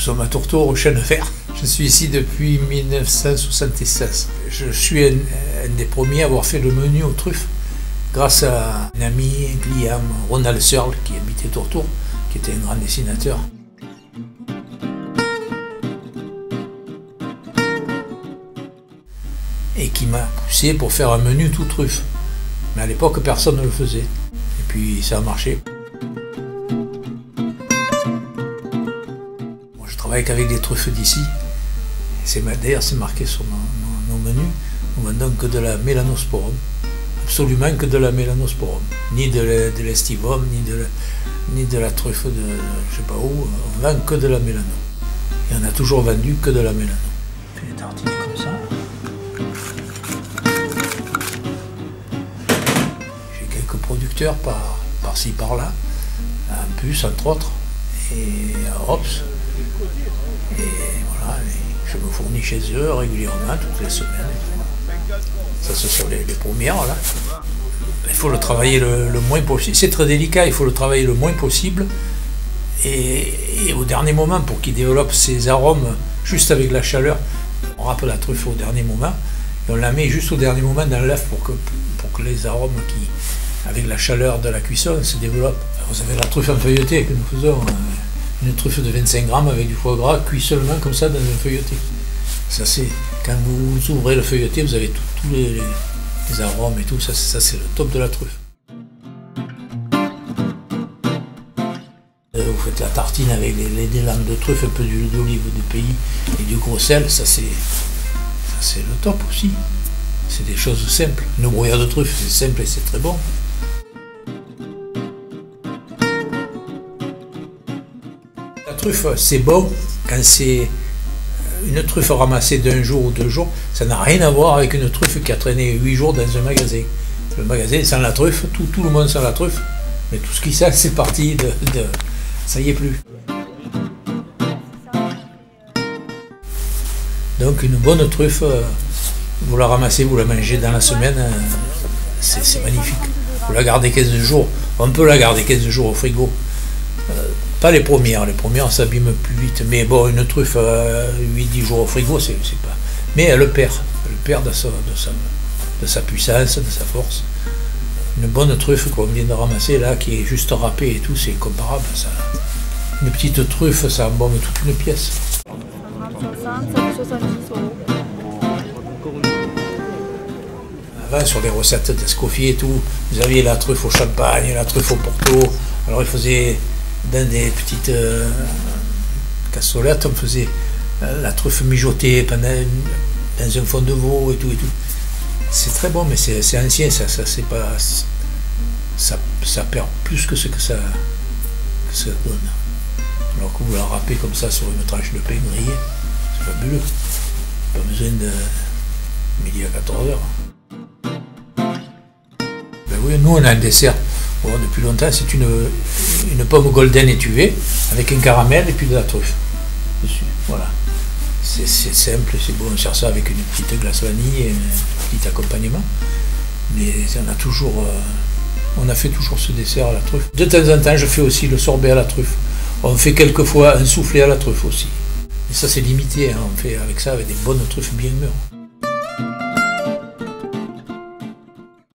sommes à Tourtour, au Chêne Vert. Je suis ici depuis 1976. Je suis un des premiers à avoir fait le menu aux truffes, grâce à un ami, un client, Ronald Searle, qui habitait Tourtour, qui était un grand dessinateur. Et qui m'a poussé pour faire un menu tout truffe. Mais à l'époque, personne ne le faisait. Et puis ça a marché. Moi, je travaille qu'avec des truffes d'ici. D'ailleurs, c'est marqué sur nos menus. Nous vendons que de la Melanosporum. Absolument que de la Melanosporum. Ni de l'estivum, ni de la truffe de je sais pas où. On vend que de la Mélano. Et on a toujours vendu que de la Mélano. On fait des tartines comme ça. J'ai quelques producteurs par-ci, par-là. Un Puce, entre autres. Et à Ops. Et voilà. Je me fournis chez eux régulièrement, toutes les semaines. Ça, ce sont les premières, là. Il faut le travailler le moins possible. C'est très délicat, il faut le travailler le moins possible. Et au dernier moment, pour qu'il développe ses arômes, juste avec la chaleur, on râpe la truffe au dernier moment. Et on la met juste au dernier moment dans l'œuf pour que les arômes, avec la chaleur de la cuisson, se développent. Vous savez, la truffe en feuilleté que nous faisons, une truffe de 25 grammes avec du foie gras, cuit seulement comme ça dans un feuilleté. Ça, c'est quand vous ouvrez le feuilleté, vous avez tous les arômes et tout, ça c'est le top de la truffe. Vous faites la tartine avec des lames de truffe, un peu d'huile d'olive du pays et du gros sel, ça c'est le top aussi. C'est des choses simples. Une brouillade de truffe, c'est simple et c'est très bon. La truffe, c'est bon quand c'est une truffe ramassée d'un jour ou 2 jours. Ça n'a rien à voir avec une truffe qui a traîné 8 jours dans un magasin. Le magasin sans la truffe, tout le monde sans la truffe, mais tout ce qui sent, c'est parti ça y est plus. Donc une bonne truffe, vous la ramassez, vous la mangez dans la semaine, c'est magnifique. Vous la gardez 15 jours, on peut la garder 15 jours au frigo. Pas les premières s'abîment plus vite, mais bon, une truffe 8-10 jours au frigo, c'est pas. Mais elle perd de sa puissance, de sa force. Une bonne truffe qu'on vient de ramasser là, qui est juste râpée et tout, c'est comparable. Ça. Une petite truffe, ça embaume toute une pièce. Avant, sur les recettes d'Escoffier et tout, vous aviez la truffe au champagne, la truffe au Porto. Alors il faisait dans des petites cassolettes, on faisait la truffe mijotée dans un fond de veau et tout. C'est très bon, mais c'est ancien, c'est pas, ça perd plus que ce que ça donne. Alors que vous la râpez comme ça sur une tranche de pain grillé, c'est fabuleux. Pas besoin de midi à 14 h. Ben oui, nous on a un dessert. Bon, depuis longtemps, c'est une pomme golden étuvée avec un caramel et puis de la truffe dessus. Voilà. C'est simple, c'est bon. On sert ça avec une petite glace vanille et un petit accompagnement. Mais on a fait toujours ce dessert à la truffe. De temps en temps, je fais aussi le sorbet à la truffe. On fait quelquefois un soufflé à la truffe aussi. Et ça, c'est limité. Hein. On fait avec ça avec des bonnes truffes bien mûres.